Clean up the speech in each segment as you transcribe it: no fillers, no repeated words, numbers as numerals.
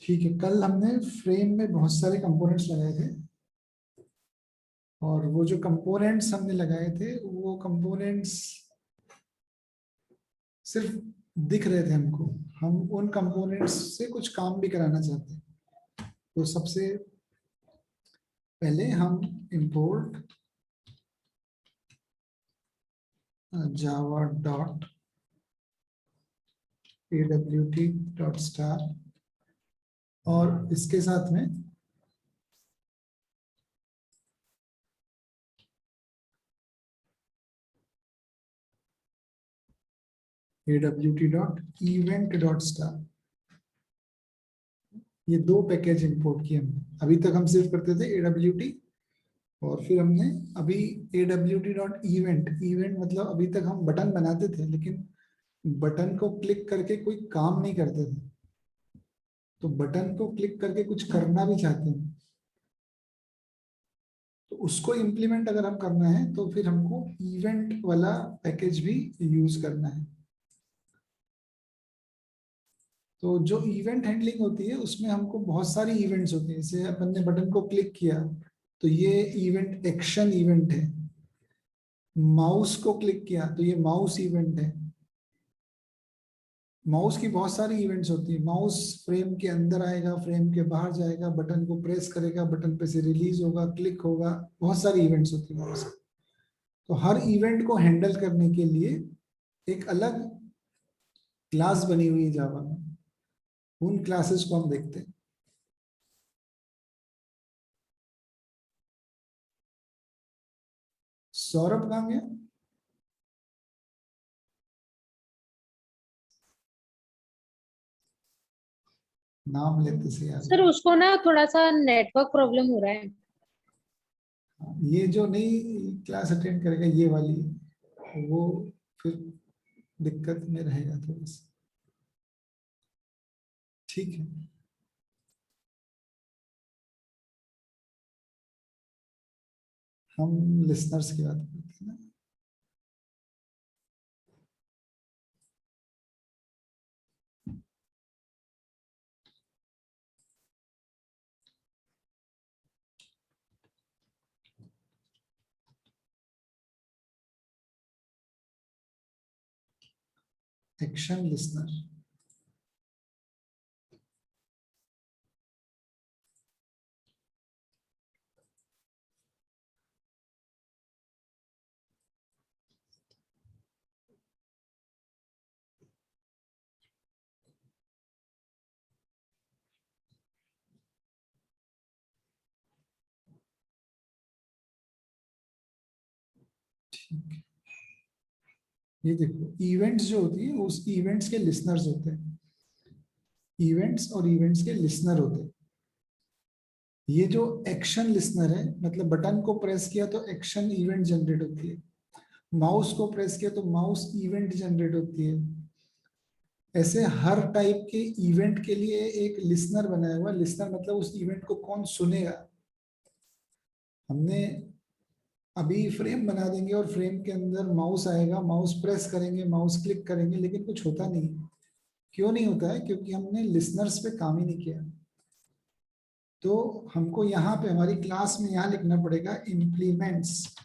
ठीक है, कल हमने फ्रेम में बहुत सारे कंपोनेंट्स लगाए थे, और वो जो कंपोनेंट्स हमने लगाए थे वो कंपोनेंट्स सिर्फ दिख रहे थे हमको। हम उन कंपोनेंट्स से कुछ काम भी कराना चाहते हैं। तो सबसे पहले हम इंपोर्ट जावा डॉट awt.star और इसके साथ में awt.event.star, ये दो पैकेज इंपोर्ट किए हमने। अभी तक हम सिर्फ करते थे awt, और फिर हमने अभी awt.event, इवेंट मतलब अभी तक हम बटन बनाते थे लेकिन बटन को क्लिक करके कोई काम नहीं करते थे, तो बटन को क्लिक करके कुछ करना भी चाहते हैं, तो उसको इम्प्लीमेंट अगर हम करना है तो फिर हमको इवेंट वाला पैकेज भी यूज करना है। तो जो इवेंट हैंडलिंग होती है उसमें हमको बहुत सारी इवेंट्स होती है। जैसे अपन ने बटन को क्लिक किया तो ये इवेंट एक्शन इवेंट है, माउस को क्लिक किया तो ये माउस इवेंट है। माउस की बहुत सारी इवेंट्स होती है। माउस फ्रेम के अंदर आएगा, फ्रेम के बाहर जाएगा, बटन को प्रेस करेगा, बटन पे से रिलीज होगा, क्लिक होगा, बहुत सारी इवेंट्स होती है माउस। तो हर इवेंट को हैंडल करने के लिए एक अलग क्लास बनी हुई है जावा में। उन क्लासेस को हम देखते हैं। सौरभ कहाँ गया? नाम लेते से याद सर उसको ना थोड़ा सा नेटवर्क प्रॉब्लम हो रहा है। ये जो नई क्लास अटेंड करेगा ये वाली, वो फिर दिक्कत में रहेगा थोड़ा सा। ठीक है, हम लिसनर्स की बात करते हैं ना। एक्शन लिसनर, ठीक है। ये देखो, इवेंट्स जो होती है उस इवेंट्स के लिसनर्स होते हैं। इवेंट्स और इवेंट्स के लिसनर होते हैं। ये जो एक्शन लिसनर है, मतलब बटन को प्रेस किया तो एक्शन इवेंट जनरेट होती है, माउस को प्रेस किया तो माउस इवेंट जनरेट होती है। ऐसे हर टाइप के इवेंट के लिए एक लिसनर बनाया हुआ। लिसनर मतलब उस इवेंट को कौन सुनेगा। हमने अभी फ्रेम बना देंगे और फ्रेम के अंदर माउस आएगा, माउस प्रेस करेंगे, माउस क्लिक करेंगे, लेकिन कुछ होता नहीं। क्यों नहीं होता है? क्योंकि हमने लिसनर्स पे काम ही नहीं किया। तो हमको यहाँ पे हमारी क्लास में यहाँ लिखना पड़ेगा इम्प्लीमेंट्स।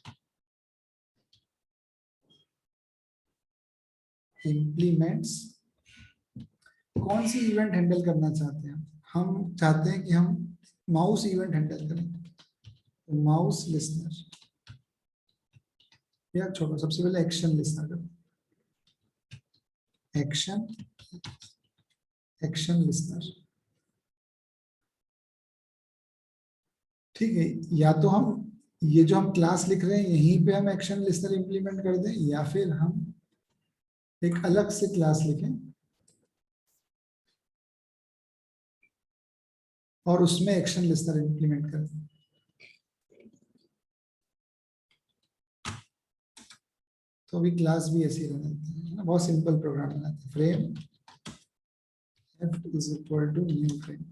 इम्प्लीमेंट्स कौन सी इवेंट हैंडल करना चाहते हैं? हम चाहते हैं कि हम माउस इवेंट हैंडल करें, तो माउस लिसनर, या छोड़ो, सबसे पहले एक्शन लिसनर करो। Action, action listener. ठीक है, या तो हम ये जो हम क्लास लिख रहे हैं यहीं पे हम एक्शन लिस्टर इंप्लीमेंट कर दें, या फिर हम एक अलग से क्लास लिखें और उसमें एक्शन लिस्टर इंप्लीमेंट कर दें। तो अभी क्लास भी ऐसी बनाते हैं ना, बहुत सिंपल प्रोग्राम बनाते हैं। Frame f is equal to new frame.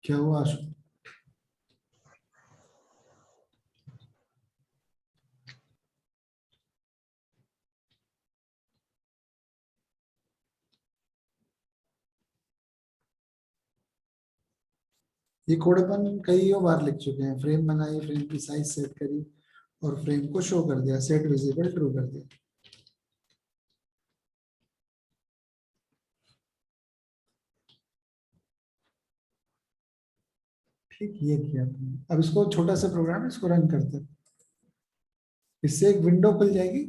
क्या हुआ आशु? ये कोड अपन कई बार लिख चुके हैं। फ्रेम बनाई, फ्रेम की साइज सेट करी और फ्रेम को शो कर दिया, सेट विजिबल ट्रू कर दिया। ठीक, ये किया आपने। अब इसको छोटा सा प्रोग्राम है, इसको रन करते हैं। इससे एक विंडो खुल जाएगी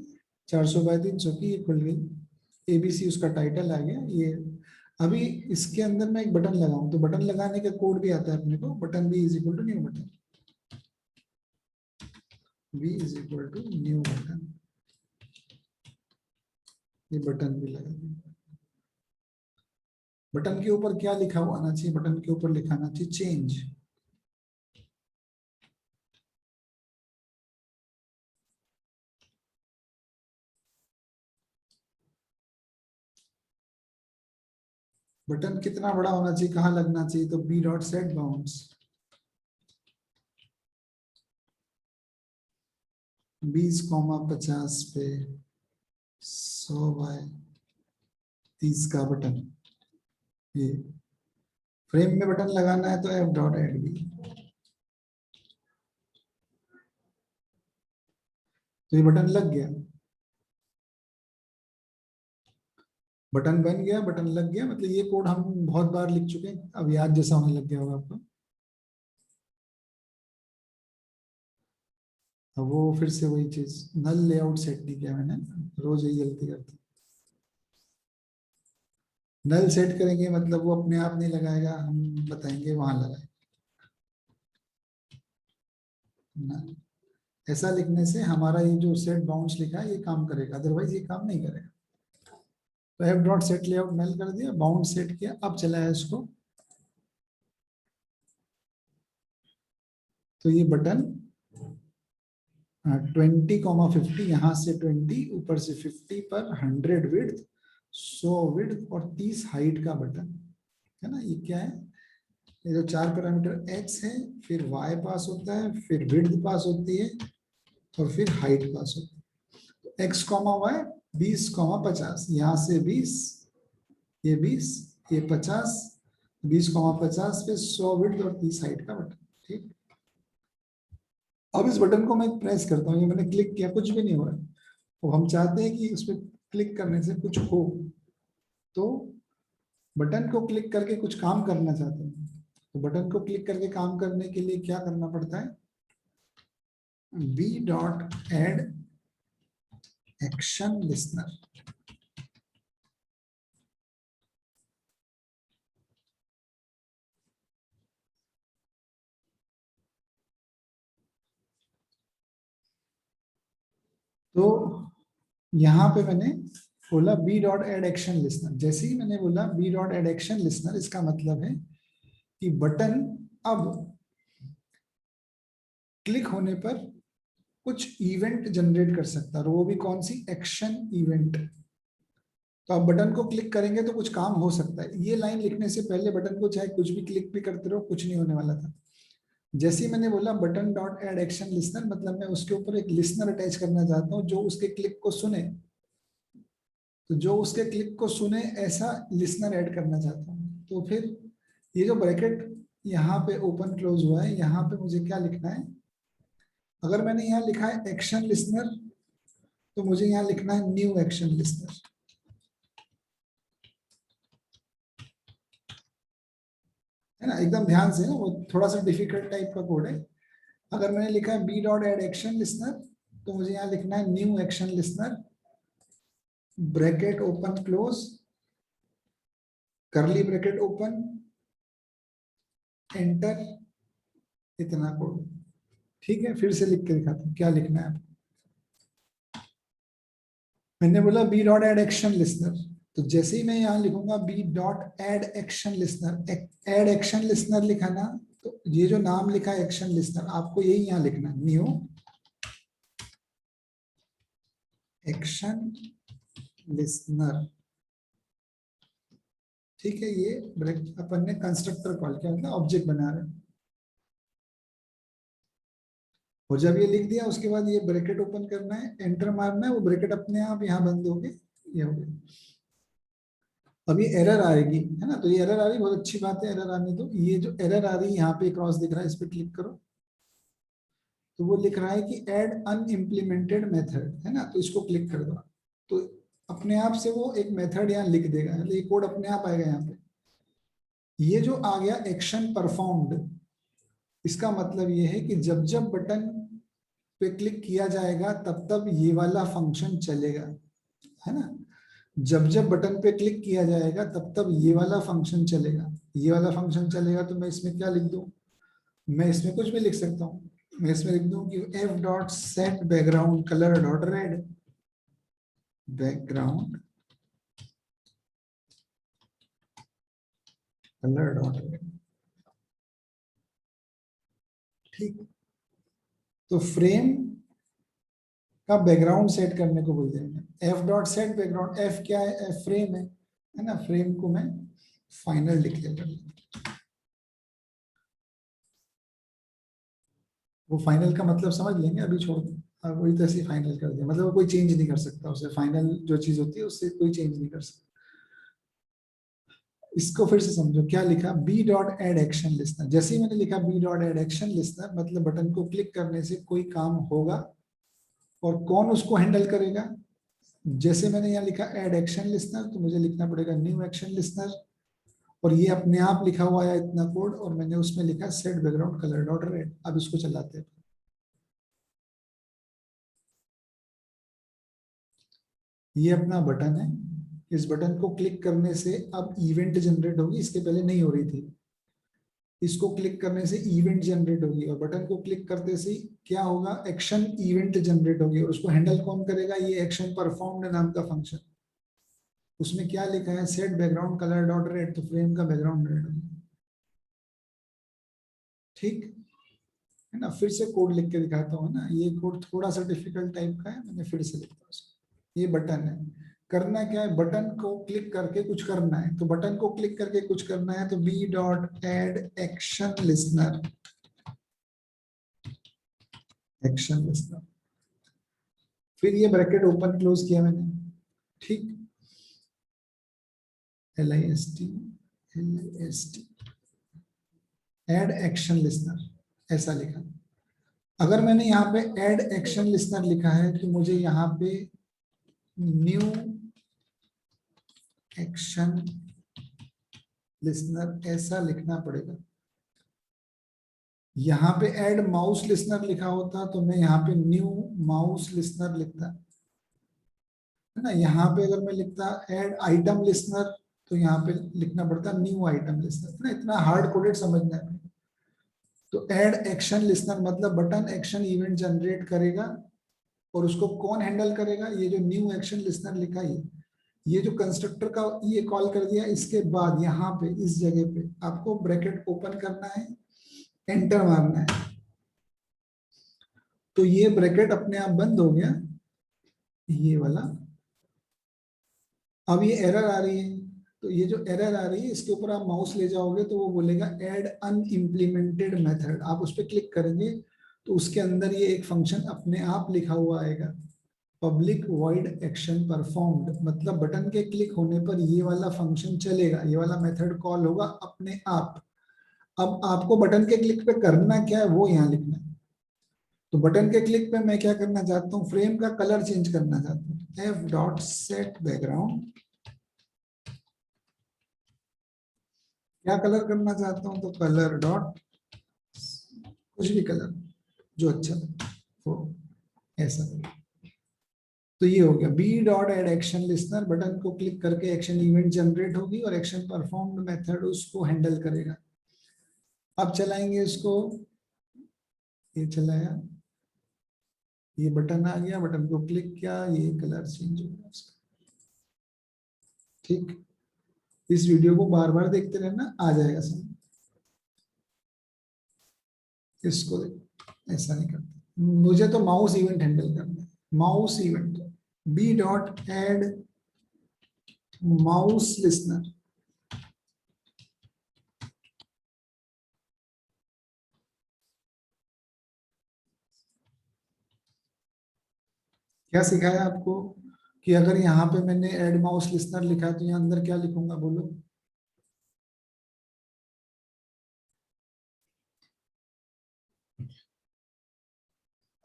400 बाय 300 की, ये खुल गई। एबीसी उसका टाइटल आ गया ये। अभी इसके अंदर मैं एक बटन लगाऊं तो बटन लगाने का कोड भी आता है अपने को। Button B is equal to new button, B is equal to new button. ये बटन भी लगा दिया। बटन के ऊपर क्या लिखा हुआ आना चाहिए? बटन के ऊपर लिखा आना चाहिए चेंज। बटन कितना बड़ा होना चाहिए, कहाँ लगना चाहिए? तो बी डॉट सेट बाउंड्स 20,50 पे 100 बाय 30 का बटन। ये फ्रेम में बटन लगाना है तो एफ डॉट एड बी। तो ये बटन लग गया, बटन बन गया, बटन लग गया। मतलब ये कोड हम बहुत बार लिख चुके हैं, अब याद जैसा होने लग गया होगा आपको। अब वो फिर से वही चीज, नल लेआउट सेट नहीं किया मैंने, रोज यही गलती करती। नल सेट करेंगे मतलब वो अपने आप नहीं लगाएगा, हम बताएंगे वहां लगाए ना। ऐसा लिखने से हमारा ये जो सेट बाउंड्स लिखा है ये काम करेगा, अदरवाइज ये काम नहीं करेगा। तो एफ डॉट सेट लेआउट नल कर दिया, बाउंड सेट किया, अब चलाया इसको। तो ये बटन 20,50, यहाँ से 20, ऊपर से 50 पर 100 विड्थ, 100 विड्थ और 30 हाइट का बटन है ना। ये क्या है? ये जो 4 पैरामीटर एक्स है, फिर वाई पास होता है, फिर विड्थ पास होती है और फिर हाइट पास होती है। तो एक्स कॉमा वाई 20,50, यहाँ से 20, ये 20, ये 50, 20,50 पे 100 विड्थ और 30 हाइट का बटन। ठीक, अब इस बटन को मैं प्रेस करता हूँ, ये मैंने क्लिक किया, कुछ भी नहीं हो रहा है। तो हम चाहते हैं कि उस पर क्लिक करने से कुछ हो, तो बटन को क्लिक करके कुछ काम करना चाहते हैं। तो बटन को क्लिक करके काम करने के लिए क्या करना पड़ता है? B dot add action listener. तो यहाँ पे मैंने बोला B dot add action listener. जैसे ही मैंने बोला B dot add action listener, इसका मतलब है कि बटन अब क्लिक होने पर कुछ इवेंट जनरेट कर सकता है, और वो भी कौन सी? Action event. तो आप बटन को क्लिक करेंगे तो कुछ काम हो सकता है। ये लाइन लिखने से पहले बटन को चाहे कुछ भी क्लिक भी करते रहो, कुछ नहीं होने वाला था। जैसे ही मैंने बोला button dot add action listener, मतलब मैं उसके ऊपर एक लिसनर अटैच करना चाहता हूँ जो उसके क्लिक को सुने। तो जो उसके क्लिक को सुने ऐसा लिसनर ऐड करना चाहता हूँ। तो फिर ये जो ब्रैकेट यहाँ पे ओपन क्लोज हुआ है, यहाँ पे मुझे क्या लिखना है? अगर मैंने यहाँ लिखा है एक्शन लिसनर, तो मुझे यहाँ लिखना है न्यू एक्शन लिसनर। है ना, एकदम ध्यान से ना, वो थोड़ा सा डिफिकल्ट टाइप का कोड है। अगर मैंने लिखा है B dot add action listener, तो मुझे यहाँ लिखना है new action listener, bracket open close, curly bracket open, enter, इतना कोड। ठीक है, फिर से लिख के दिखाता हूँ क्या लिखना है आपको। मैंने बोला B dot add action listener, तो जैसे ही मैं यहाँ लिखूंगा B dot add action listener, add action listener लिखा ना, तो ये जो नाम लिखा है एक्शन लिसनर, आपको यही यहाँ लिखना है, न्यू एक्शन लिसनर। ठीक है, ये अपन ने कंस्ट्रक्टर कॉल किया, मतलब ऑब्जेक्ट बना रहे हैं। और जब ये लिख दिया उसके बाद ये ब्रैकेट ओपन करना है, एंटर मारना है, वो ब्रैकेट अपने आप यहाँ बंद हो गए, ये हो गया। अब ये एरर आएगी, है ना, तो ये एरर आ रही, बहुत अच्छी बात है, एरर आने दो। ये जो एरर आ रही है यहाँ पे क्रॉस दिख रहा है, इस पे क्लिक करो, तो वो लिख रहा है कि ऐड अनइम्प्लीमेंटेड मेथड, है ना, तो इसको क्लिक कर दो। तो अपने आप से वो एक मेथड यहाँ लिख देगा, मतलब ये कोड अपने आप आएगा यहाँ पे। ये जो आ गया एक्शन परफॉर्म्ड, इसका मतलब ये है कि जब जब बटन पे क्लिक किया जाएगा तब तब ये वाला फंक्शन चलेगा, है ना। जब जब बटन पे क्लिक किया जाएगा तब तब ये वाला फंक्शन चलेगा। ये वाला फंक्शन चलेगा तो मैं इसमें क्या लिख दूं, मैं इसमें कुछ भी लिख सकता हूँ। मैं इसमें लिख दूं कि f dot set background colour dot red, background colour dot red. ठीक, तो फ्रेम का बैकग्राउंड सेट करने को बोलते हैं f dot set background. f क्या है, f फ्रेम है ना, फ्रेम को मैं फाइनल डिक्लेयर कर लेता। वो फाइनल का मतलब समझ लेंगे, अभी छोड़ दो, वही तरह से फाइनल कर दिया, मतलब वो कोई चेंज नहीं कर सकता उसे, फाइनल जो चीज होती है उससे कोई चेंज नहीं कर सकता। इसको फिर से समझो, क्या लिखा, B dot add action listener. जैसे ही मैंने लिखा B dot add action listener, मतलब बटन को क्लिक करने से कोई काम होगा, और कौन उसको हैंडल करेगा। जैसे मैंने यहाँ लिखा एड एक्शन लिस्नर, तो मुझे लिखना पड़ेगा न्यू एक्शन लिस्नर, और ये अपने आप लिखा हुआ है इतना कोड, और मैंने उसमें लिखा set background colour dot red. अब इसको चलाते हैं। ये अपना बटन है, इस बटन को क्लिक करने से अब इवेंट जनरेट होगी, इसके पहले नहीं हो रही थी। इसको क्लिक करने से इवेंट जनरेट होगी, और बटन को क्लिक करते से क्या होगा, एक्शन इवेंट जनरेट होगी, और उसको हैंडल कौन करेगा, ये एक्शन परफॉर्म्ड नाम का फंक्शन। उसमें क्या लिखा है, set background colour dot red, तो फ्रेम का बैकग्राउंड रेड होगा। ठीक है ना, फिर से कोड लिख के दिखाता हूँ ना, ये कोड थोड़ा सा डिफिकल्ट टाइप का है, मैंने फिर से लिखता हूँ। ये बटन है, करना क्या है, बटन को क्लिक करके कुछ करना है, तो बटन को क्लिक करके कुछ करना है, तो B dot add action listener, action listener. फिर ये ब्रैकेट ओपन क्लोज किया मैंने, ठीक, LIST एड एक्शन लिस्नर ऐसा लिखा। अगर मैंने यहाँ पे एड एक्शन लिस्नर लिखा है, तो मुझे यहाँ पे न्यू एक्शन लिस्नर ऐसा लिखना पड़ेगा। यहाँ पे ऐड माउस लिस्नर लिखा होता तो मैं यहाँ पे न्यू माउस लिस्नर लिखता, है ना। यहाँ पे अगर मैं लिखता ऐड आइटम लिस्नर, तो यहाँ पे लिखना पड़ता न्यू आइटम लिस्नर, ना, इतना हार्ड कोडेड समझना है। तो ऐड एक्शन लिस्नर मतलब बटन एक्शन इवेंट जनरेट करेगा, और उसको कौन हैंडल करेगा, ये जो न्यू एक्शन लिस्नर लिखा है, ये जो कंस्ट्रक्टर का ये कॉल कर दिया, इसके बाद यहाँ पे इस जगह पे आपको ब्रैकेट ओपन करना है, एंटर मारना है, तो ये ब्रैकेट अपने आप बंद हो गया, ये वाला। अब ये एरर आ रही है, तो ये जो एरर आ रही है इसके ऊपर आप माउस ले जाओगे तो वो बोलेगा ऐड अनइम्प्लीमेंटेड मेथड। आप उस पर क्लिक करेंगे तो उसके अंदर ये एक फंक्शन अपने आप लिखा हुआ आएगा, पब्लिक वॉइड एक्शन परफॉर्म्ड, मतलब बटन के क्लिक होने पर ये वाला फंक्शन चलेगा, ये वाला मेथड कॉल होगा अपने आप। अब आपको बटन के क्लिक पे करना क्या है वो यहाँ लिखना है। तो बटन के क्लिक पे मैं क्या करना चाहता हूँ, फ्रेम का कलर चेंज करना चाहता हूँ, f डॉट सेट बैकग्राउंड, क्या कलर करना चाहता हूँ, तो कलर डॉट कुछ भी कलर जो अच्छा हो, ऐसा। तो ये हो गया B dot add action listener, button को क्लिक करके एक्शन इवेंट जनरेट होगी और एक्शन परफॉर्म्ड मेथड उसको हैंडल करेगा। अब चलाएंगे इसको, ये चलाया, ये बटन आ गया, बटन को क्लिक किया, ये कलर चेंज हो गया उसका। ठीक, इस वीडियो को बार बार देखते रहना, आ जाएगा समझ। इसको ऐसा नहीं करते, मुझे तो माउस इवेंट हैंडल करना है, mouse event B dot add mouse listener, क्या सिखाया आपको कि अगर यहाँ पे मैंने ऐड माउस लिसनर लिखा है तो यहाँ अंदर क्या लिखूंगा, बोलो।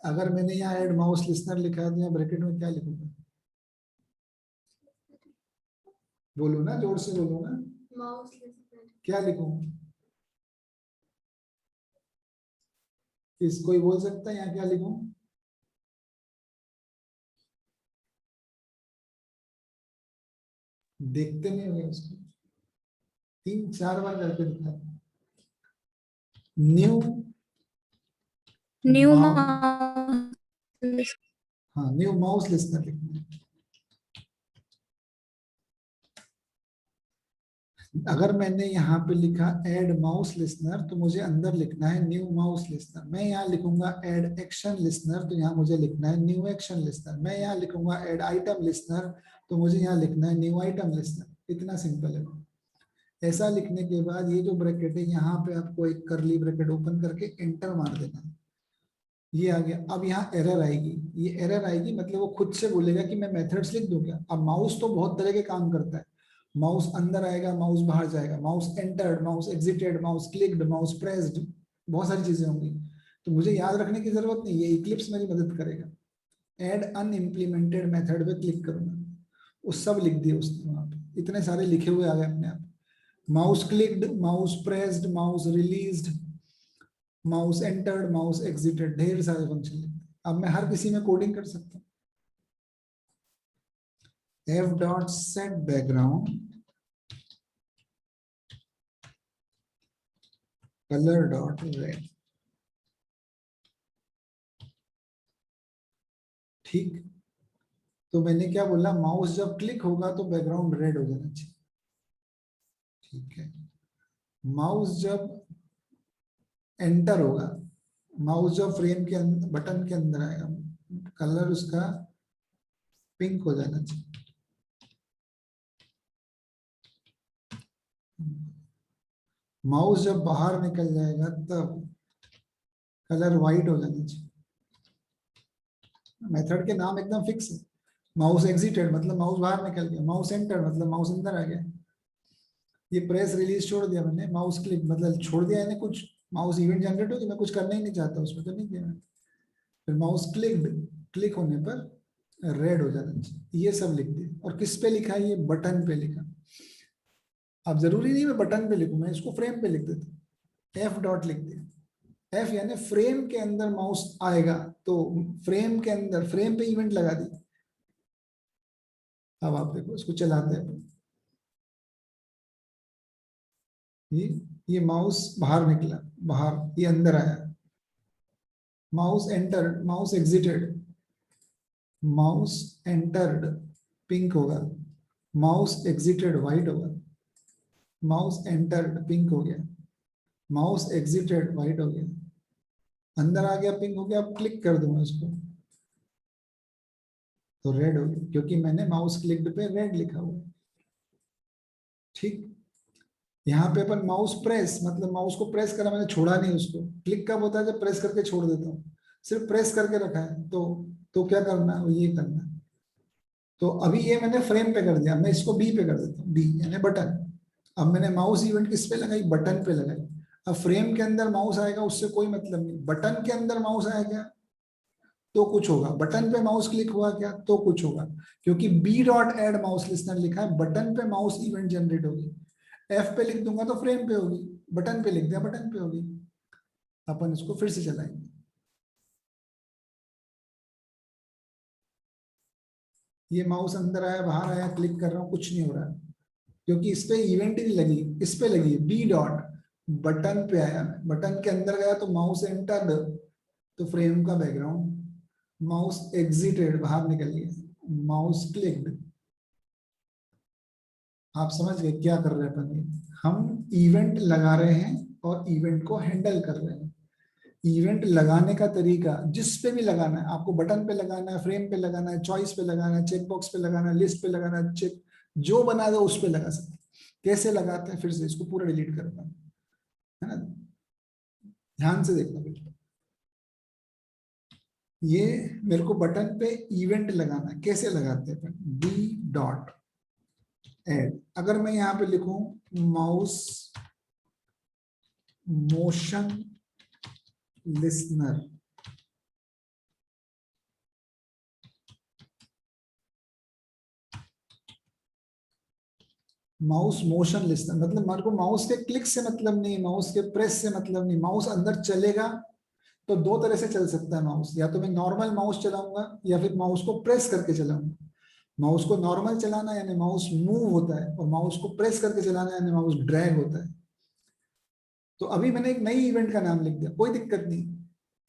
अगर मैंने यहाँ ऐड माउस लिसनर लिखा है तो यहाँ ब्रैकेट में क्या लिखूंगा, बोलो ना, जोर से बोलो ना। Mouse listener. क्या लिखूं, कोई बोल सकता है यहाँ क्या लिखूं? देखते नहीं होंगे उसको, 3-4 बार करके दिखा। New new mouse, mouse. हाँ न्यू माउस लिसनर लिखना है। अगर मैंने यहाँ पे लिखा ऐड माउस लिसनर तो मुझे अंदर लिखना है न्यू माउस लिसनर। मैं यहाँ लिखूंगा ऐड एक्शन लिसनर तो यहाँ मुझे लिखना है न्यू एक्शन लिसनर। मैं यहाँ लिखूंगा ऐड आइटम लिसनर तो मुझे यहाँ लिखना है न्यू आइटम लिसनर। इतना सिंपल है। ऐसा लिखने के बाद ये जो ब्रैकेट है यहाँ पे आपको एक करली ब्रैकेट ओपन करके एंटर मार देना है। ये आ गया। अब यहाँ एरर आएगी, ये एरर आएगी मतलब वो खुद से बोलेगा कि मैं मेथड्स लिख दूं क्या। अब माउस तो बहुत तरह के काम करता है। माउस अंदर आएगा, माउस बाहर जाएगा, mouse entered, mouse exerted, mouse clicked, mouse pressed, बहुत सारी चीजें होंगी। तो मुझे याद रखने की जरूरत नहीं है, इक्लिप्स मेरी मदद करेगा। एड अनइम्प्लीमेंटेड मेथड पे क्लिक करूंगा, वो सब लिख दिए उसने वहां पे, इतने सारे लिखे हुए आ गए अपने आप। Mouse clicked, mouse pressed, mouse released, mouse entered, mouse exerted, ढेर सारे फंक्शन लिखते हैं। अब मैं हर किसी में कोडिंग कर सकता हूँ। f dot set background color dot red, ठीक। तो मैंने क्या बोला, माउस जब क्लिक होगा तो बैकग्राउंड रेड हो जाना चाहिए, ठीक है। माउस जब एंटर होगा, माउस जब फ्रेम के अंदर बटन के अंदर आएगा, कलर उसका पिंक हो जाना चाहिए। माउस जब बाहर निकल जाएगा तब कलर व्हाइट हो जाना चाहिए। मेथड के नाम एकदम फिक्स है। माउस एग्जिटेड मतलब माउस बाहर निकल गया, माउस एंटर मतलब माउस अंदर आ गया। ये प्रेस रिलीज छोड़ दिया मैंने, माउस क्लिक मतलब छोड़ दिया यानी कुछ माउस इवेंट जनरेट हो तो मैं कुछ करना ही नहीं चाहता उसमें, तो नहीं किया मैंने। फिर माउस क्लिक्ड, क्लिक होने पर रेड हो जाना चाहिए, ये सब लिख दिया। और किस पे लिखा है, ये बटन पे लिखा। अब जरूरी नहीं मैं बटन पे लिखूं, मैं इसको फ्रेम पे लिख देता, एफ डॉट लिख दिया। एफ यानी फ्रेम के अंदर माउस आएगा तो फ्रेम के अंदर, फ्रेम पे इवेंट लगा दी। अब आप देखो इसको चलाते हैं, ये माउस बाहर निकला, बाहर, ये अंदर आया। Mouse enter, mouse exerted, mouse entered pink होगा, माउस एग्जिटेड व्हाइट होगा, माउस एंटर्ड पिंक हो गया, माउस एग्जिटेड व्हाइट हो गया, अंदर आ गया पिंक हो गया। अब क्लिक कर दूंगा इसको तो रेड हो गया, क्योंकि मैंने माउस क्लिक्ड पे रेड लिखा हुआ है, ठीक। यहाँ पे अपन माउस प्रेस मतलब माउस को प्रेस करा, मैंने छोड़ा नहीं उसको। क्लिक कब होता है, जब प्रेस करके छोड़ देता हूँ। सिर्फ प्रेस करके रखा है तो क्या करना है, ये करना है। तो अभी ये मैंने फ्रेम पे कर दिया, मैं इसको बी पे कर देता हूँ, बी यानी बटन। अब मैंने माउस इवेंट किस पे लगाई, बटन पे लगाई। अब फ्रेम के अंदर माउस आएगा उससे कोई मतलब नहीं, बटन के अंदर माउस आया क्या तो कुछ होगा, बटन पे माउस क्लिक हुआ क्या तो कुछ होगा। क्योंकि B dot add mouse listener लिखा है, बटन पे माउस इवेंट जनरेट होगी। एफ पे लिख दूंगा तो फ्रेम पे होगी, बटन पे लिख दिया बटन पे होगी। अपन इसको फिर से चलाएंगे। ये माउस अंदर आया बाहर आया, क्लिक कर रहा हूँ, कुछ नहीं हो रहा है क्योंकि इस पे इवेंट ही नहीं लगी, इस पे लगी बी डॉट, बटन पे आया, बटन के अंदर गया तो माउस एंटर तो फ्रेम का बैकग्राउंड, माउस एग्जिटेड बाहर निकल गया, माउस क्लिक्ड। आप समझ गए क्या कर रहे हैं अपन, हम इवेंट लगा रहे हैं और इवेंट को हैंडल कर रहे हैं। इवेंट लगाने का तरीका जिस पे भी लगाना है, आपको बटन पे लगाना है, फ्रेम पे लगाना है, चॉइस पे लगाना है, चेक बॉक्स पे लगाना है, लिस्ट पे लगाना है, चेक जो बना दो उस पे लगा सकते हैं। कैसे लगाते हैं, फिर से इसको पूरा डिलीट करना है ना, ध्यान से देखना बेटा। ये मेरे को बटन पे इवेंट लगाना है। कैसे लगाते हैं? D dot add. अगर मैं यहाँ पे लिखूं mouse motion listener, mouse motion listener मतलब मेरे को माउस के क्लिक से मतलब नहीं, माउस के प्रेस से मतलब नहीं। माउस अंदर चलेगा तो दो तरह से चल सकता है माउस, या तो मैं नॉर्मल माउस चलाऊंगा या फिर माउस को प्रेस करके चलाऊंगा। माउस को नॉर्मल चलाना यानी माउस मूव होता है, और माउस को प्रेस करके चलाना यानी माउस ड्रैग होता है। तो अभी मैंने एक नई इवेंट का नाम लिख दिया, कोई दिक्कत नहीं।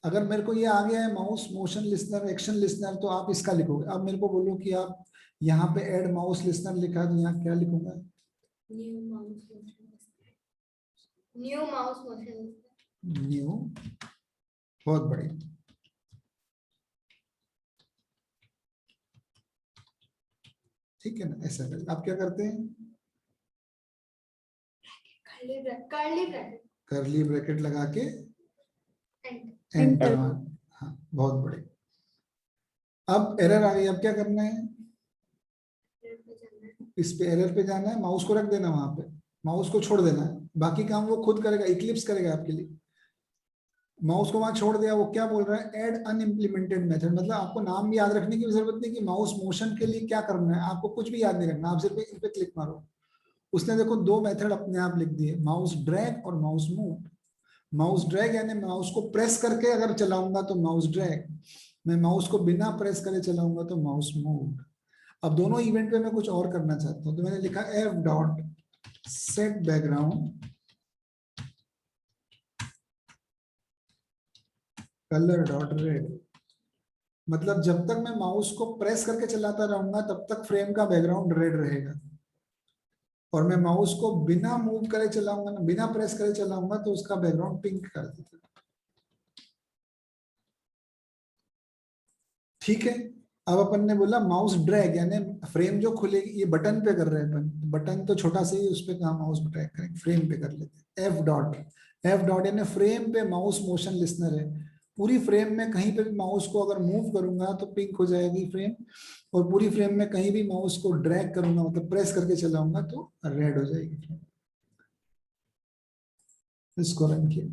अगर मेरे को ये आ गया है mouse motion listener, action listener, तो आप इसका लिखोगे। अब मेरे को बोलो कि आप यहाँ पे ऐड माउस लिसनर लिखा, तो यहाँ क्या लिखूंगा? New mouse motion. न्यू। बहुत बढ़िया। ठीक है ना, ऐसा करें। आप क्या करते हैं? कर्ली ब्रैकेट लगा के एंटर। हाँ, बहुत बढ़िया। अब एरर आ गई, अब क्या करना है? इस पे एरर पे जाना है, माउस को रख देना वहां पे, माउस को छोड़ देना है, बाकी काम वो खुद करेगा, इक्लिप्स करेगा आपके लिए। माउस को वहां छोड़ दिया, वो क्या बोल रहा है? Add unimplemented method. मतलब आपको नाम भी याद रखने की जरूरत नहीं कि माउस मोशन के लिए क्या करना है, आपको कुछ भी याद नहीं रखना, आप सिर्फ इन पे क्लिक मारो। उसने देखो दो मेथड अपने आप लिख दिए, माउस ड्रैग और माउस मूव। माउस ड्रैग यानी माउस को प्रेस करके अगर चलाऊंगा तो माउस ड्रैग, मैं माउस को बिना प्रेस करे चलाऊंगा तो माउस मूव। अब दोनों इवेंट पे मैं कुछ और करना चाहता हूं, तो मैंने लिखा F dot set background colour dot red. मतलब जब तक मैं माउस को प्रेस करके चलाता रहूंगा तब तक फ्रेम का बैकग्राउंड रेड रहेगा, और मैं माउस को बिना मूव करे चलाऊंगा ना, बिना प्रेस करे चलाऊंगा तो उसका बैकग्राउंड पिंक कर देता। ठीक है। अब अपन ने बोला माउस ड्रैग यानी फ्रेम जो खुलेगी, ये बटन पे कर रहे हैं अपन, बटन तो छोटा सा ही, उस पे कहाँ माउस ड्रैग करेंगे, फ्रेम पे कर लेते हैं। एफ डॉट, एफ डॉट यानी फ्रेम पे माउस मोशन लिसनर है। पूरी फ्रेम में कहीं पे भी माउस को अगर मूव करूंगा तो पिंक हो जाएगी फ्रेम, और पूरी फ्रेम में कहीं भी माउस को ड्रैग करूंगा मतलब प्रेस करके चलाऊंगा तो रेड हो जाएगी फ्रेम। इसको रन किया,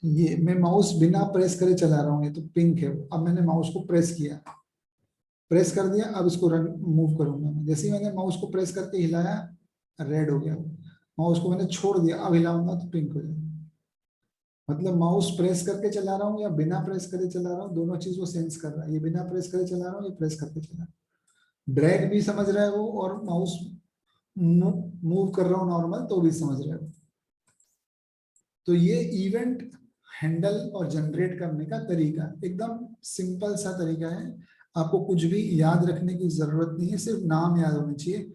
ये मैं माउस बिना प्रेस करे चला रहा हूँ, ये तो पिंक है। अब मैंने माउस को प्रेस किया, प्रेस कर दिया, अब इसको रन मूव करूंगा मैं। जैसे ही मैंने माउस को प्रेस करके हिलाया रेड हो गया, माउस को मैंने छोड़ दिया अब हिलाऊंगा तो पिंक हो जाएगा। मतलब माउस प्रेस करके चला रहा हूँ या बिना प्रेस करे चला रहा हूँ, दोनों चीज वो सेंस कर रहा है। ये बिना प्रेस करे चला रहा हूँ, ये प्रेस करके चला रहा हूँ। ड्रैग भी समझ रहा है वो, और माउस मूव कर रहा हूँ नॉर्मल तो भी समझ रहा है वो। तो ये इवेंट हैंडल और जनरेट करने का तरीका एकदम सिंपल सा तरीका है। आपको कुछ भी याद रखने की जरूरत नहीं है, सिर्फ नाम याद होना चाहिए।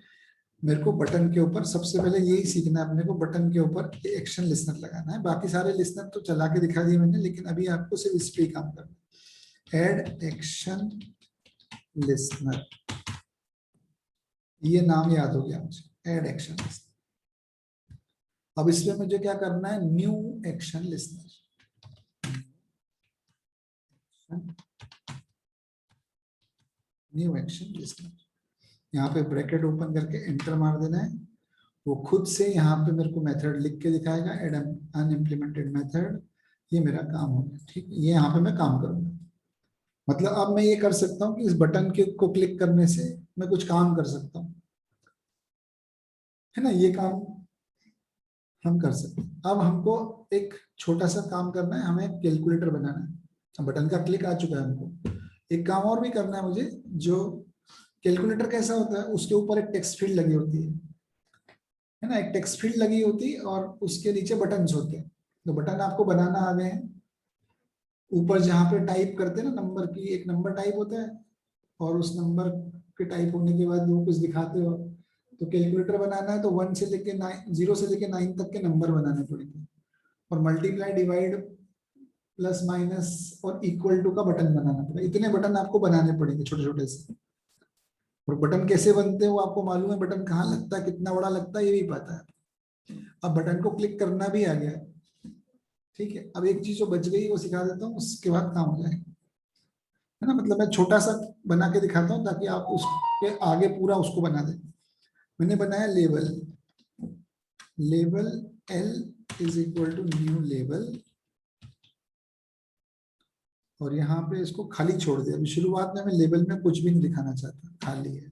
मेरे को बटन के ऊपर सबसे पहले यही सीखना है, अपने को बटन के ऊपर एक्शन लिस्नर लगाना है। बाकी सारे लिस्नर तो चला के दिखा दिए मैंने, लेकिन अभी आपको सिर्फ इस पे काम करना है। एड एक्शन लिस्नर, ये नाम याद हो गया मुझे, एड एक्शन लिस्नर। अब इसमें मुझे क्या करना है? New action listener, new action listener. यहाँ पे ब्रैकेट ओपन करके एंटर मार देना है, वो खुद से यहाँ पे मेरे को मेथड लिख के दिखाएगा, एड अनइम्प्लीमेंटेड मेथड। ये मेरा काम होगा, ठीक है। ये यहाँ पे मैं काम करूंगा। मतलब अब मैं ये कर सकता हूँ कि इस बटन के को क्लिक करने से मैं कुछ काम कर सकता हूँ, है ना। ये काम हम कर सकते हैं। अब हमको एक छोटा सा काम करना है, हमें कैलकुलेटर बनाना है। बटन का क्लिक आ चुका है, हमको एक काम और भी करना है मुझे। जो कैलकुलेटर कैसा होता है, उसके ऊपर एक टेक्स्ट फील्ड लगी होती है ना, एक टेक्स्ट फील्ड लगी होती है और उसके नीचे बटन्स होते हैं। तो बटन आपको बनाना आ गए हैं। ऊपर जहाँ पे टाइप करते हैं ना नंबर की, एक नंबर टाइप होता है, और उस नंबर के टाइप होने के बाद वो कुछ दिखाते हो। तो कैलकुलेटर बनाना है तो 1 से लेके 9, 0 से लेके 9 तक के नंबर बनाने पड़ेंगे, और मल्टीप्लाई डिवाइड प्लस माइनस और इक्वल टू का बटन बनाना पड़ेगा। इतने बटन आपको बनाने पड़ेंगे छोटे छोटे से। और बटन कैसे बनते हैं वो आपको मालूम है, बटन कहाँ लगता है, कितना बड़ा लगता है, ये भी पता है। अब बटन को क्लिक करना भी आ गया, ठीक है, अब एक चीज जो बच गई वो सिखा देता हूँ, उसके बाद काम हो जाएगा, है ना। मतलब मैं छोटा सा बना के दिखाता हूँ ताकि आप उसके आगे पूरा उसको बना दें। मैंने बनाया level, level L is equal to new level, और यहाँ पे इसको खाली छोड़ दिया। अभी शुरुआत में मैं लेवल में कुछ भी नहीं दिखाना चाहता, खाली है,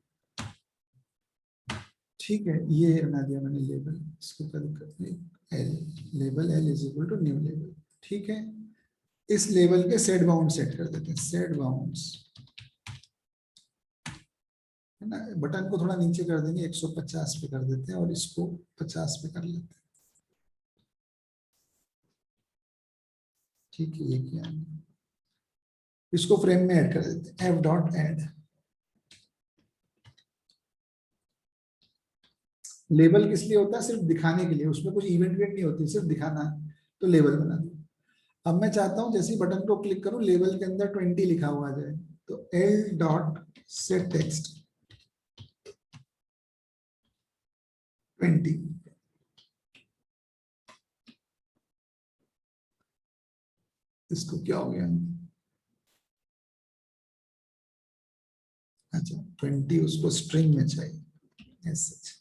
ठीक है। ये बना दिया मैंने लेवल, इसको क्या दिक्कत नहीं, L, लेवल L is equal to new लेवल, ठीक है। इस लेवल के सेट बाउंड सेट कर देते हैं, सेट बाउंड्स, है ना। बटन को थोड़ा नीचे कर देंगे, 150 पे कर देते हैं और इसको 50 पे कर लेते हैं, ठीक है। ये क्या है, इसको फ्रेम में ऐड कर देते हैं, f.add। लेबल किस लिए होता है, सिर्फ दिखाने के लिए, उसमें कुछ इवेंट वेट नहीं होती, सिर्फ दिखाना है, तो लेबल बना दिया। अब मैं चाहता हूं जैसे ही बटन को क्लिक करूं लेबल के अंदर 20 लिखा हुआ जाए, तो L.set text 20। इसको क्या हो गया, अच्छा 20 उसको स्ट्रिंग में चाहिए, ऐसे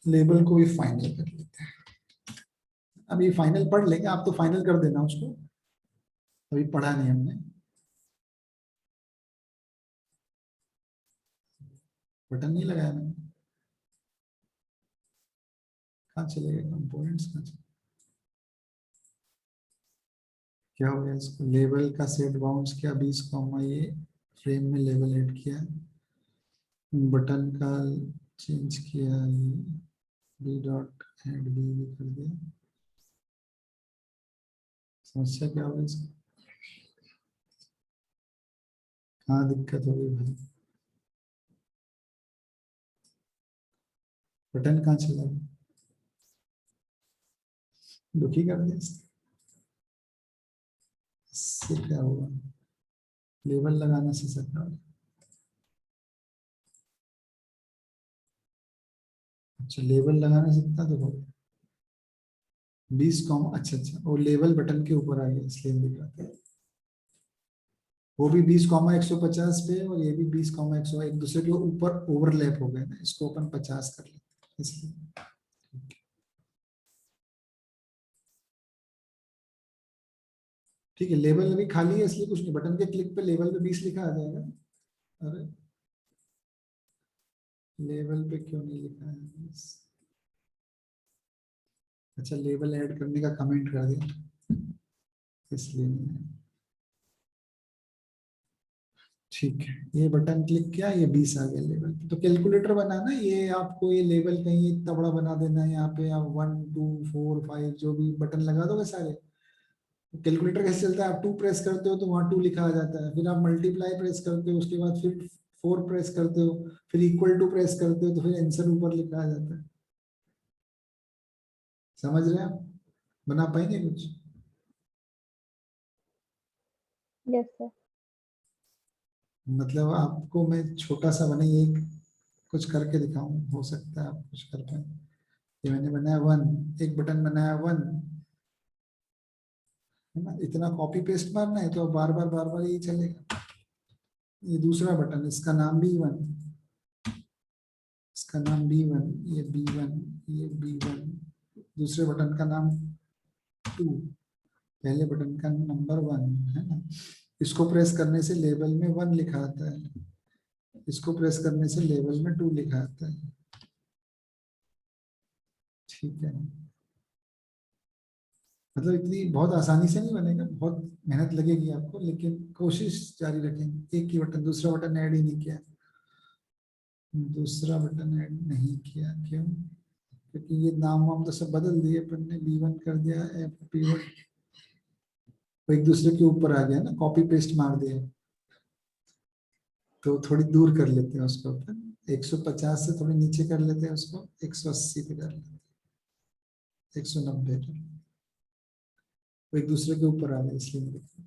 लेबल को भी फाइनल कर लेते हैं। अब ये फाइनल पढ़ लेंगे, आप तो फाइनल कर देना उसको, अभी पढ़ा नहीं हमने। बटन नहीं लगाया मैंने, कहाँ चले गए कंपोनेंट्स, कहाँ चले, क्या हो गया इसको, लेवल का सेट बाउंड्स किया 20 कॉमा, ये फ्रेम में लेवल ऐड किया, बटन का चेंज किया, ये b.add भी कर दिया। समस्या क्या होगी इसको, हाँ दिक्कत हो गई भाई, बटन कहाँ चला गया, दुखी कर दिया इसने। इससे क्या होगा, लेबल लगाने से सकता है। अच्छा लेबल लगाने से कितना देखो, 20 कॉमा, अच्छा अच्छा वो लेबल बटन के ऊपर आ गया इसलिए दिख रहा था। वो भी 20 कॉमा 150 पे, और ये भी 20 कॉमा 100, एक दूसरे के ऊपर ओवरलैप हो गए ना, इसको अपन 50 कर लेते हैं इसलिए। ठीक है, लेवल अभी खाली है इसलिए कुछ नहीं, बटन के क्लिक पे लेवल पे 20 लिखा आ जाएगा। अरे लेवल पे क्यों नहीं लिखा है, अच्छा लेवल ऐड करने का कमेंट कर दिया इसलिए नहीं है। ठीक है, ये बटन क्लिक किया, ये 20 आ गया लेवल पे। तो कैलकुलेटर बनाना, ये आपको ये लेवल कहीं इतना बड़ा बना देना है, यहाँ पे आप 1 2 4 5 जो भी बटन लगा दोगे सारे। कैलकुलेटर कैसे चलता है, आप 2 प्रेस करते हो तो वहाँ 2 लिखा आ जाता है, फिर आप मल्टीप्लाई प्रेस करते हो, उसके बाद फिर 4 प्रेस करते हो, फिर इक्वल टू प्रेस करते हो, तो फिर आंसर ऊपर लिखा आ जाता है। समझ रहे हैं आप, बना पाएंगे कुछ, यस सर। मतलब आपको मैं छोटा सा बने एक कुछ करके दिखाऊं, हो सकता है आप कुछ कर पाए। ये मैंने बनाया 1, एक बटन बनाया 1, है ना। इतना कॉपी पेस्ट मारना है तो बार बार यही चलेगा। ये दूसरा बटन, इसका नाम B1, इसका नाम B1, ये B1, ये B1, दूसरे बटन का नाम 2, पहले बटन का नंबर 1, है ना। इसको प्रेस करने से लेबल में 1 लिखा आता है, इसको प्रेस करने से लेवल में 2 लिखा आता है, ठीक है। मतलब इतनी बहुत आसानी से नहीं बनेगा, बहुत मेहनत लगेगी आपको, लेकिन कोशिश जारी रखेंगे। एक ही बटन, दूसरा बटन ऐड ही नहीं किया, दूसरा बटन ऐड नहीं किया, क्यों, क्योंकि ये नाम वाम तो सब बदल दिए अपन ने, B1 कर दिया, FP1, वो एक दूसरे के ऊपर आ गया ना, कॉपी पेस्ट मार दिया। तो थोड़ी दूर कर लेते हैं उसको अपन, 150 से थोड़ी नीचे कर लेते हैं उसको, 180 पे कर लेते हैं, 190 पे, वो एक दूसरे के ऊपर आ गया इसलिए नहीं लिखा।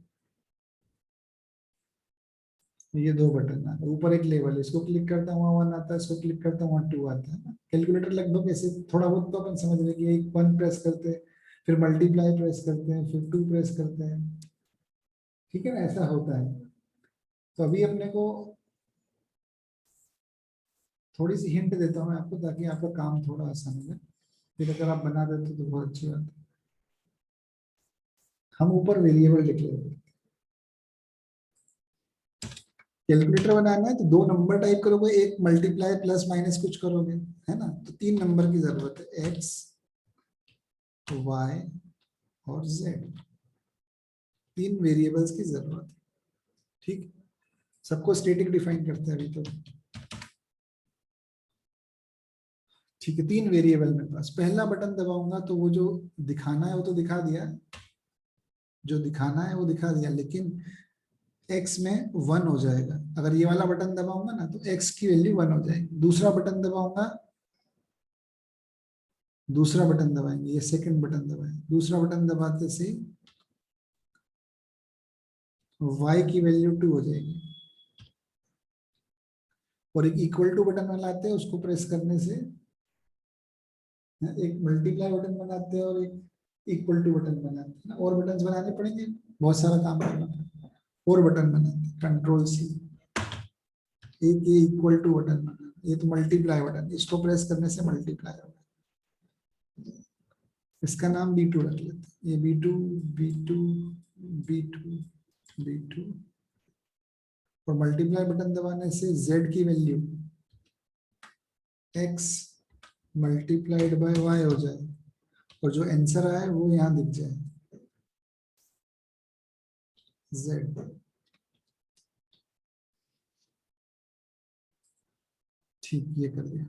ये दो बटन आ गए, ऊपर एक लेवल है, इसको क्लिक करता हूँ वहाँ 1 आता है, इसको क्लिक करता हूँ वहाँ 2 आता है। कैलकुलेटर लगभग ऐसे थोड़ा बहुत तो अपन समझ रहे कि एक 1 प्रेस करते हैं, फिर मल्टीप्लाई प्रेस करते हैं, फिर 2 प्रेस करते हैं, ठीक है ना, ऐसा होता है। तो अभी अपने को थोड़ी सी हिंट देता हूँ मैं आपको, ताकि आपका काम थोड़ा आसान हो जाए। फिर अगर आप बना देते तो बहुत अच्छी बात है। हम ऊपर वेरिएबल डिक्लेयर करते हैं। कैलकुलेटर बनाना है तो 2 नंबर टाइप करोगे, एक मल्टीप्लाई प्लस माइनस कुछ करोगे, है ना, तो 3 नंबर की जरूरत है, एक्स, वाई और जेड, 3 वेरिएबल्स की जरूरत है, ठीक। सबको स्टैटिक डिफाइन करते हैं अभी तो, ठीक है। 3 वेरिएबल मेरे पास, पहला बटन दबाऊंगा तो वो जो दिखाना है वो तो दिखा दिया, जो दिखाना है वो दिखा दिया, लेकिन x में 1 हो जाएगा। अगर ये वाला बटन दबाऊंगा ना तो x की वैल्यू 1 हो जाएगी। दूसरा बटन दबाऊंगा, दूसरा बटन दबाएंगे, ये सेकंड बटन दबाएंगे, दूसरा बटन दबाते से y की वैल्यू 2 हो जाएगी। और एक इक्वल टू बटन बनाते हैं, उसको प्रेस करने से एक मल्टीप्लाई बटन बनाते हैं और एक इक्वल टू बटन बनाते हैं ना, और बटन बनाने पड़ेंगे, बहुत सारा काम करना पड़ेगा। और बटन बनाते हैं, कंट्रोल सी, एक ये इक्वल टू बटन बना, ये तो मल्टीप्लाई बटन, इसको प्रेस करने से मल्टीप्लाई होगा। इसका नाम B2 रख लेते हैं, ये B2 B2 B2 B2, और मल्टीप्लाई बटन दबाने से Z की value x multiplied by y हो जाए, और जो आंसर आए वो यहाँ दिख जाए, Z, ठीक, ये कर दिया।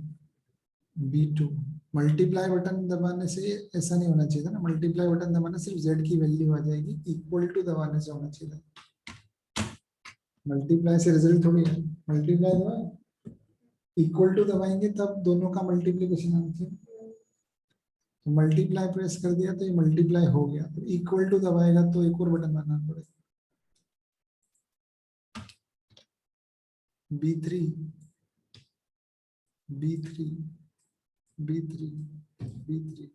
B2 मल्टीप्लाई बटन दबाने से ऐसा नहीं होना चाहिए था ना, मल्टीप्लाई बटन दबाने सिर्फ Z की वैल्यू आ जाएगी, इक्वल टू दबाने से होना चाहिए था। मल्टीप्लाई से रिजल्ट थोड़ी है, मल्टीप्लाई दबाए, इक्वल टू दबाएंगे तब दोनों का मल्टीप्लीकेशन आना चाहिए। तो मल्टीप्लाई प्रेस कर दिया तो ये मल्टीप्लाई हो गया, तो इक्वल टू दबाएगा तो एक और बटन बनाना पड़ेगा, B3 B3 B3 B3,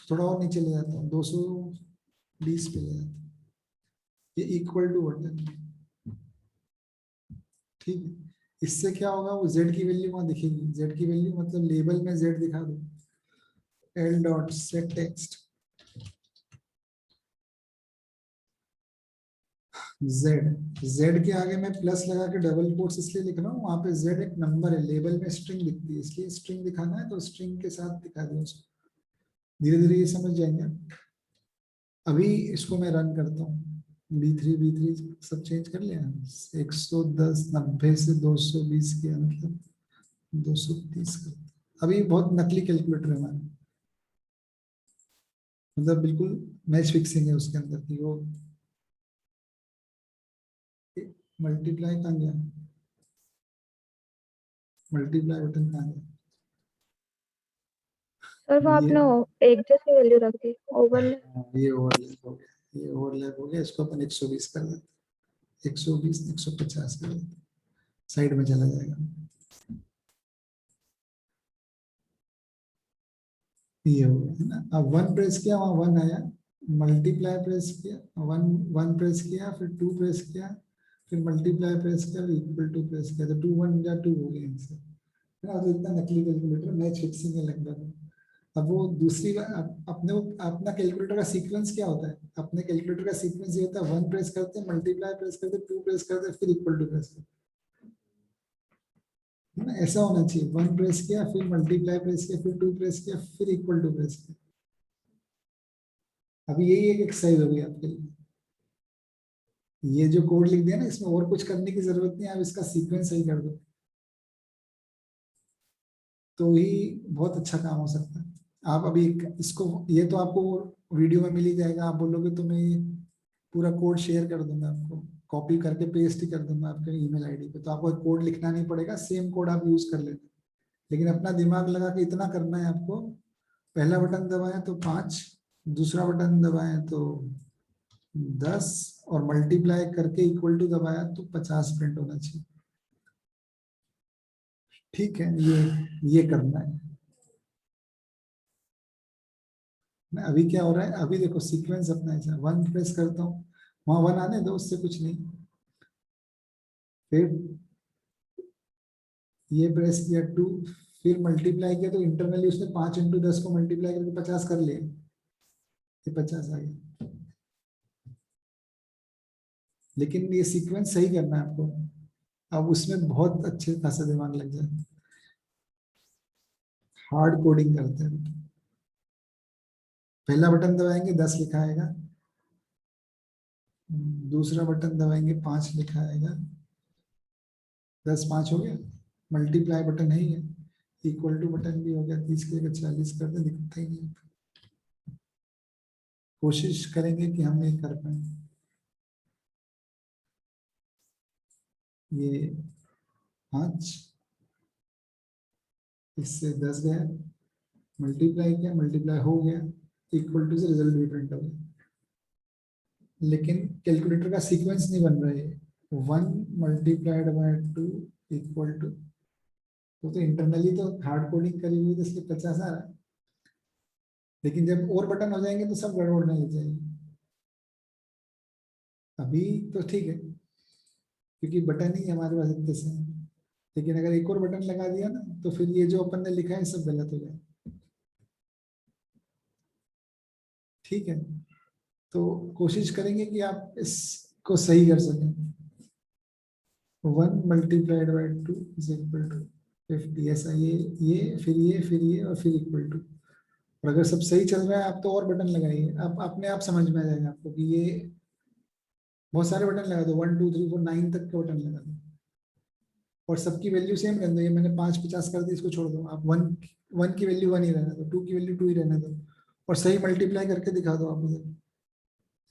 थोड़ा और नीचे ले जाता हूँ, 220 पे ले जाता हूँ, ये इक्वल टू बटन, ठीक है। इससे क्या होगा, वो Z की वैल्यू वहां दिखेगी, Z की वैल्यू मतलब लेबल में Z दिखा दो, L dot set text Z के आगे मैं प्लस लगा के डबल कोट्स इसलिए लिख रहा हूँ, वहां पे Z एक नंबर है, लेबल में स्ट्रिंग दिखती है, इसलिए स्ट्रिंग दिखाना है तो स्ट्रिंग के साथ दिखा दिया उसको। धीरे धीरे ये समझ जाएंगे। अभी इसको मैं रन करता हूँ, B3 सब चेंज कर लिया, 110 90 से 220 किया, मतलब 230 कर। अभी बहुत नकली कैलकुलेटर है हमारे, मतलब बिल्कुल मैच फिक्सिंग है उसके अंदर की। वो मल्टीप्लाई कहाँ गया, मल्टीप्लाई बटन कहाँ गया, सर वो ये आपने एक जैसी वैल्यू रख दी, ओवरले। ये ओवरलैप हो गया, ये ओवरलैप हो गया, इसको अपन 120 कर देते, 120 150 कर देते, साइड में चला जाएगा, ये हो गया है ना। अब 1 प्रेस किया, वहां 1 आया, मल्टीप्लाई प्रेस किया, 1 1 प्रेस किया, फिर 2 प्रेस किया, फिर मल्टीप्लाई प्रेस किया, इक्वल टू प्रेस किया, तो 2 1 या 2 हो गया आंसर, है ना। तो इतना नकली कैलकुलेटर, मैच फिक्सिंग है लगभग। अब वो दूसरी बार अपने अपना कैलकुलेटर का सीक्वेंस क्या होता है, अपने कैलकुलेटर का सीक्वेंस ये होता है, 1 प्रेस करते हैं, मल्टीप्लाई प्रेस करते हैं, 2 प्रेस करते हैं, फिर इक्वल टू प्रेस करते हैं, है ना। ऐसा होना चाहिए, 1 प्रेस किया, फिर मल्टीप्लाई प्रेस किया, फिर 2 प्रेस किया, फिर इक्वल टू प्रेस किया। अभी यही एक एक्सरसाइज होगी आपके लिए, ये जो कोड लिख दिया ना, इसमें और कुछ करने की जरूरत नहीं है, आप इसका सीक्वेंस सही कर दो तो ही बहुत अच्छा काम हो सकता है। आप अभी इसको, ये तो आपको वीडियो में मिल ही जाएगा, आप बोलोगे तो मैं ये पूरा कोड शेयर कर दूंगा आपको, कॉपी करके पेस्ट ही कर दूंगा आपके ईमेल आईडी पे, तो आपको कोड लिखना नहीं पड़ेगा, सेम कोड आप यूज कर लेना। लेकिन अपना दिमाग लगा के इतना करना है आपको, पहला बटन दबाएं तो 5, दूसरा बटन दबाएं तो 10 और मल्टीप्लाई करके इक्वल टू दबाया तो 50 प्रिंट होना चाहिए। ठीक है, ये करना है। अभी क्या हो रहा है, अभी देखो सीक्वेंस अपना ऐसा 1 प्रेस करता हूँ, वहां 1 आने दो, उससे कुछ नहीं। फिर ये प्रेस किया 2, फिर मल्टीप्लाई किया तो इंटरनली उसने 5 × 10 को मल्टीप्लाई करके 50 कर लिया, ये 50 आ गया। लेकिन ये सीक्वेंस सही करना है आपको, अब उसमें बहुत अच्छे खासा दिमाग लग जाए। हार्ड कोडिंग करते हैं। पहला बटन दबाएंगे 10 लिखा आएगा, दूसरा बटन दबाएंगे 5 लिखा आएगा, 10 5 हो गया। मल्टीप्लाई बटन है ही है, इक्वल टू बटन भी हो गया, 30 की जगह 40 कर दे, दिखता ही नहीं। कोशिश करेंगे कि हम ये कर पाए। ये 5, इससे 10 गया, मल्टीप्लाई किया, मल्टीप्लाई हो गया, इक्वल टू से रिजल्ट भी प्रिंट हो गया। लेकिन कैलकुलेटर का सीक्वेंस नहीं बन रहा है। 1 मल्टीप्लाइड बाय 2 इक्वल टू, तो इंटरनली तो हार्ड कोडिंग करी हुई, तो इसलिए 50 आ रहा है। लेकिन जब और बटन हो जाएंगे तो सब गड़बड़ने लग जाएगी। अभी तो ठीक है क्योंकि बटन ही हमारे पास इतने से हैं। लेकिन अगर एक और बटन लगा दिया ना तो फिर ये जो अपन ने लिखा है सब गलत हो जाए। ठीक है, तो कोशिश करेंगे कि आप इसको सही कर सकें। 1 multiplied by 2 is equal to 50, ऐसा ये फिर ये और फिर इक्वल टू। और अगर सब सही चल रहा है आप तो और बटन लगाइए, आप अपने आप समझ में आ जाएगा आपको कि ये बहुत सारे बटन लगा दो, 1 2 3 4 9 तक के बटन लगा दो और सबकी वैल्यू सेम रहने दो। ये मैंने 5 50 कर दी, इसको छोड़ दो, आप 1 की वैल्यू 1 ही रहने दो, 2 की वैल्यू 2 ही रहने दो और सही मल्टीप्लाई करके दिखा दो आप उधर,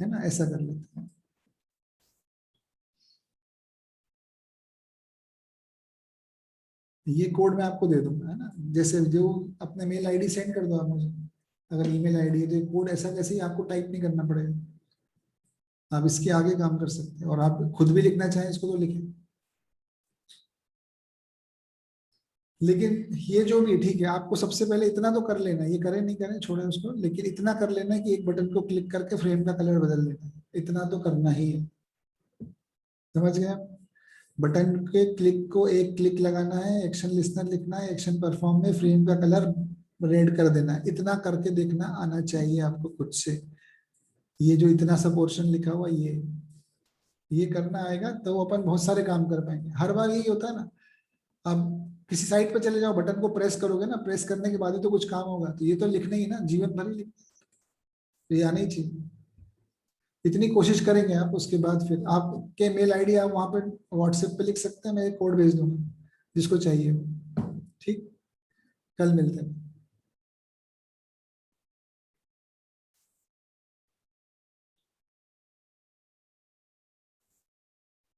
है ना, ऐसा कर लेते हैं। ये कोड मैं आपको दे दूंगा, है ना, जैसे जो अपने मेल आईडी सेंड कर दो आप मुझे, अगर ईमेल आईडी है तो ये कोड ऐसा कैसे ही आपको टाइप नहीं करना पड़ेगा, आप इसके आगे काम कर सकते हैं और आप खुद भी लिखना चाहें इसको तो लिखें। लेकिन ये जो भी ठीक है, आपको सबसे पहले इतना तो कर लेना, ये करें नहीं करें छोड़े उसको, लेकिन इतना कर लेना कि एक बटन को क्लिक करके फ्रेम का कलर बदल देना, इतना तो करना ही है। समझ गए आप? बटन के क्लिक को एक क्लिक लगाना है, एक्शन लिस्नर लिखना है, एक्शन परफॉर्म में फ्रेम का कलर रेड कर देना है, इतना करके देखना आना चाहिए आपको खुद से। ये जो इतना सा पोर्शन लिखा हुआ ये करना आएगा तो अपन बहुत सारे काम कर पाएंगे। हर बार यही होता है ना, अब किसी साइट पे चले जाओ, बटन को प्रेस करोगे ना, प्रेस करने के बाद ही तो कुछ काम होगा, तो ये तो लिखना ही ना, जीवन भर ही लिखना, तो ये आना ही चाहिए। इतनी कोशिश करेंगे आप, उसके बाद फिर आपके मेल आईडी आप वहां पर व्हाट्सएप पे लिख सकते हैं, मैं एक कोड भेज दूंगा जिसको चाहिए। ठीक, कल मिलते हैं।